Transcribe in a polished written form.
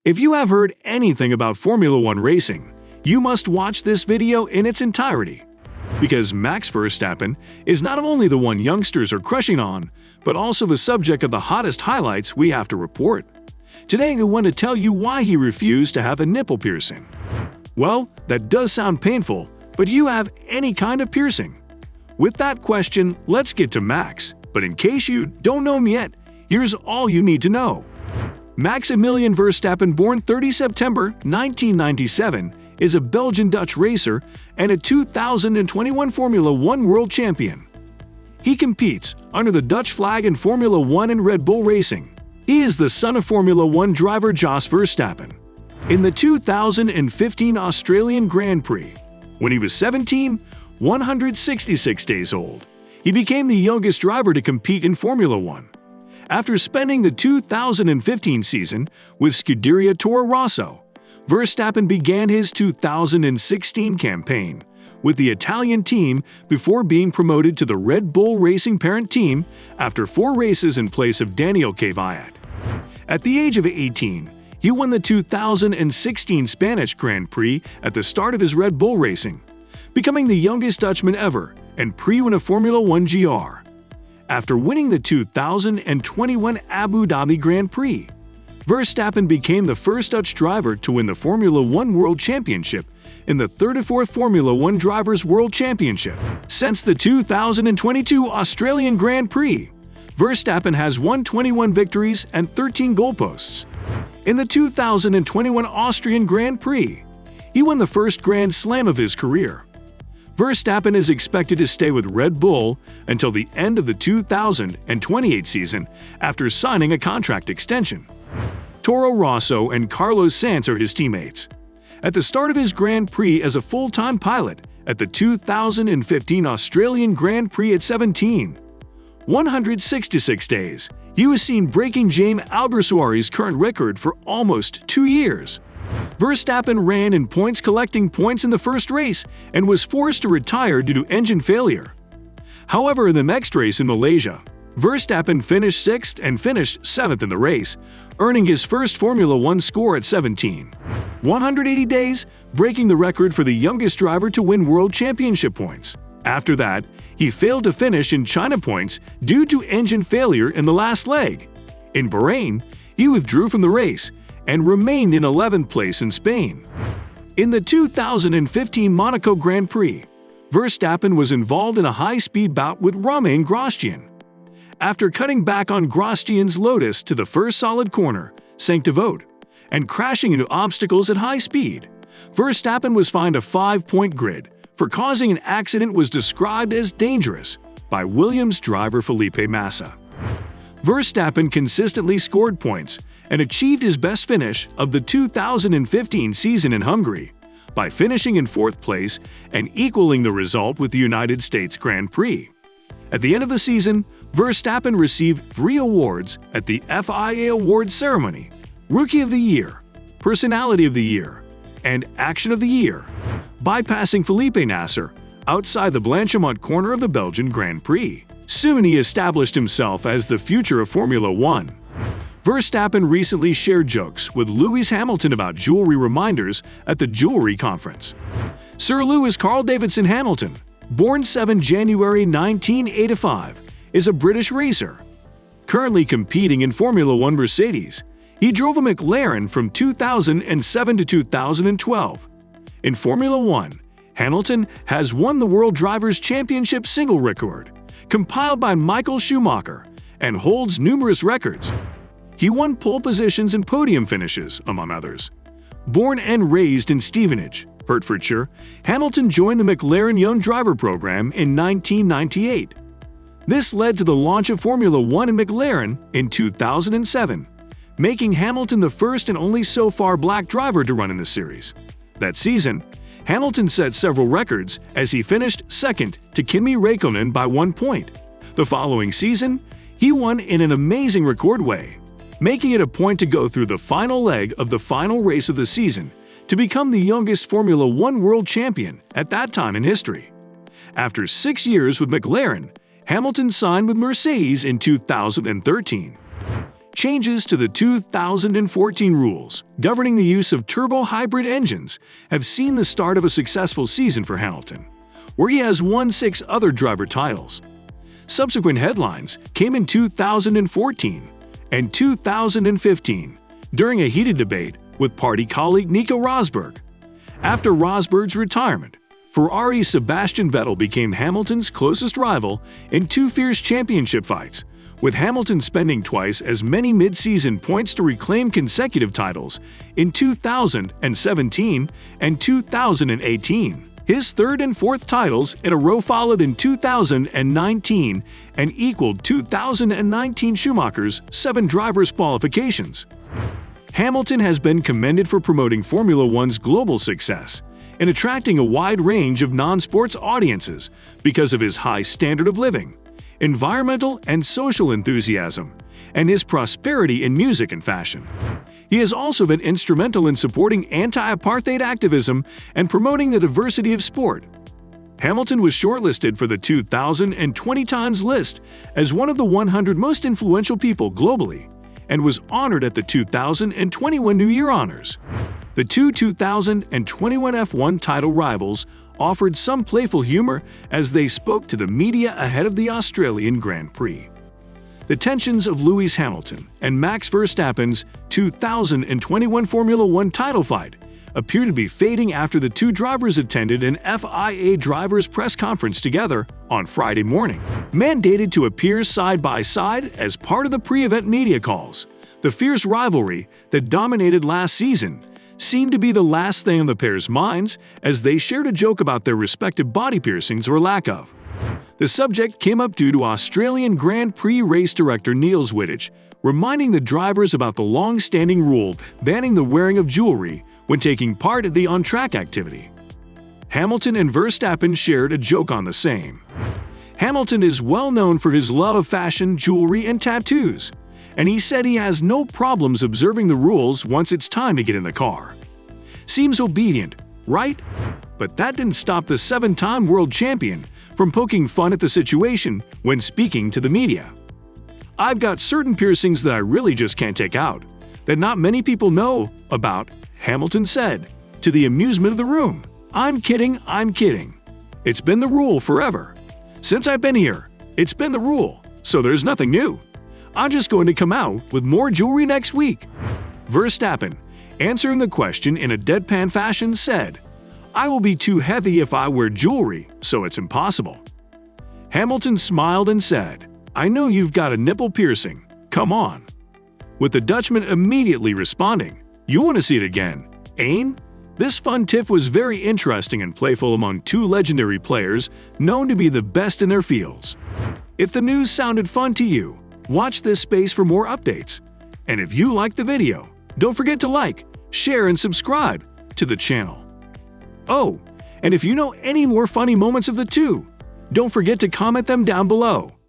If you have heard anything about Formula One racing, you must watch this video in its entirety. Because Max Verstappen is not only the one youngsters are crushing on, but also the subject of the hottest highlights we have to report. Today I want to tell you why he refused to have a nipple piercing. Well, that does sound painful, but do you have any kind of piercing? With that question, let's get to Max. But in case you don't know him yet, here's all you need to know. Maximilian Verstappen, born 30 September 1997, is a Belgian-Dutch racer and a 2021 Formula One world champion. He competes under the Dutch flag in Formula One and Red Bull Racing. He is the son of Formula One driver Jos Verstappen. In the 2015 Australian Grand Prix, when he was 166 days old, he became the youngest driver to compete in Formula One. After spending the 2015 season with Scuderia Toro Rosso, Verstappen began his 2016 campaign with the Italian team before being promoted to the Red Bull Racing parent team after 4 races in place of Daniel Kvyat. At the age of 18, he won the 2016 Spanish Grand Prix at the start of his Red Bull Racing, becoming the youngest Dutchman ever and pre-win a Formula One GR. After winning the 2021 Abu Dhabi Grand Prix, Verstappen became the first Dutch driver to win the Formula One World Championship in the 34th Formula One Drivers' World Championship. Since the 2022 Australian Grand Prix, Verstappen has won 21 victories and 13 goalposts. In the 2021 Austrian Grand Prix, he won the first Grand Slam of his career. Verstappen is expected to stay with Red Bull until the end of the 2028 season after signing a contract extension. Toro Rosso and Carlos Sainz are his teammates. At the start of his Grand Prix as a full-time pilot at the 2015 Australian Grand Prix at 166 days, he was seen breaking Jaime Alguersuari's current record for almost 2 years. Verstappen ran in points, collecting points in the first race and was forced to retire due to engine failure. However, in the next race in Malaysia, Verstappen finished 6th and finished 7th in the race, earning his first Formula One score at 180 days, breaking the record for the youngest driver to win World Championship points. After that, he failed to finish in China points due to engine failure in the last leg. In Bahrain, he withdrew from the race and remained in 11th place in Spain. In the 2015 Monaco Grand Prix, Verstappen was involved in a high-speed bout with Romain Grosjean. After cutting back on Grosjean's Lotus to the first solid corner, Sainte-Devote, and crashing into obstacles at high speed, Verstappen was fined a 5-point grid for causing an accident was described as dangerous by Williams driver Felipe Massa. Verstappen consistently scored points and achieved his best finish of the 2015 season in Hungary by finishing in 4th place and equaling the result with the United States Grand Prix. At the end of the season, Verstappen received 3 awards at the FIA Awards ceremony: Rookie of the Year, Personality of the Year, and Action of the Year, bypassing Felipe Nasser outside the Blanchimont corner of the Belgian Grand Prix. Soon he established himself as the future of Formula One. Verstappen recently shared jokes with Lewis Hamilton about jewelry reminders at the Jewellery Conference. Sir Lewis Carl Davidson Hamilton, born 7 January 1985, is a British racer. Currently competing in Formula One Mercedes, he drove a McLaren from 2007 to 2012. In Formula One, Hamilton has won the World Drivers' Championship single record, compiled by Michael Schumacher, and holds numerous records. He won pole positions and podium finishes, among others. Born and raised in Stevenage, Hertfordshire, Hamilton joined the McLaren Young Driver Program in 1998. This led to the launch of Formula One in McLaren in 2007, making Hamilton the first and only so far black driver to run in the series. That season, Hamilton set several records as he finished 2nd to Kimi Räikkönen by 1 point. The following season, he won in an amazing record way, making it a point to go through the final leg of the final race of the season to become the youngest Formula One world champion at that time in history. After 6 years with McLaren, Hamilton signed with Mercedes in 2013. Changes to the 2014 rules governing the use of turbo-hybrid engines have seen the start of a successful season for Hamilton, where he has won 6 other driver titles. Subsequent headlines came in 2014 and 2015 during a heated debate with party colleague Nico Rosberg. After Rosberg's retirement, Ferrari's Sebastian Vettel became Hamilton's closest rival in 2 fierce championship fights, with Hamilton spending twice as many mid-season points to reclaim consecutive titles in 2017 and 2018. His third and fourth titles in a row followed in 2019 and equaled 2019 Schumacher's 7 drivers' qualifications. Hamilton has been commended for promoting Formula One's global success and attracting a wide range of non-sports audiences because of his high standard of living, environmental and social enthusiasm, and his prosperity in music and fashion. He has also been instrumental in supporting anti-apartheid activism and promoting the diversity of sport. Hamilton was shortlisted for the 2020 Times list as one of the 100 most influential people globally and was honored at the 2021 New Year honors. The 2021 F1 title rivals offered some playful humor as they spoke to the media ahead of the Australian Grand Prix. The tensions of Lewis Hamilton and Max Verstappen's 2021 Formula One title fight appear to be fading after the 2 drivers attended an FIA drivers' press conference together on Friday morning. Mandated to appear side by side as part of the pre-event media calls, the fierce rivalry that dominated last season seemed to be the last thing on the pair's minds as they shared a joke about their respective body piercings or lack of. The subject came up due to Australian Grand Prix race director Niels Wittich reminding the drivers about the long-standing rule banning the wearing of jewelry when taking part in the on-track activity. Hamilton and Verstappen shared a joke on the same. Hamilton is well known for his love of fashion, jewelry, and tattoos, and he said he has no problems observing the rules once it's time to get in the car. Seems obedient, right? But that didn't stop the 7-time world champion from poking fun at the situation when speaking to the media. "I've got certain piercings that I really just can't take out, that not many people know about," Hamilton said, to the amusement of the room. I'm kidding. It's been the rule forever. Since I've been here, it's been the rule, so there's nothing new. I'm just going to come out with more jewelry next week." Verstappen, answering the question in a deadpan fashion, said, "I will be too heavy if I wear jewelry, so it's impossible." Hamilton smiled and said, "I know you've got a nipple piercing. Come on." With the Dutchman immediately responding, "You want to see it again, Ain?" This fun tiff was very interesting and playful among 2 legendary players known to be the best in their fields. If the news sounded fun to you, watch this space for more updates. And if you liked the video, don't forget to like, share, and subscribe to the channel. Oh, and if you know any more funny moments of the 2, don't forget to comment them down below.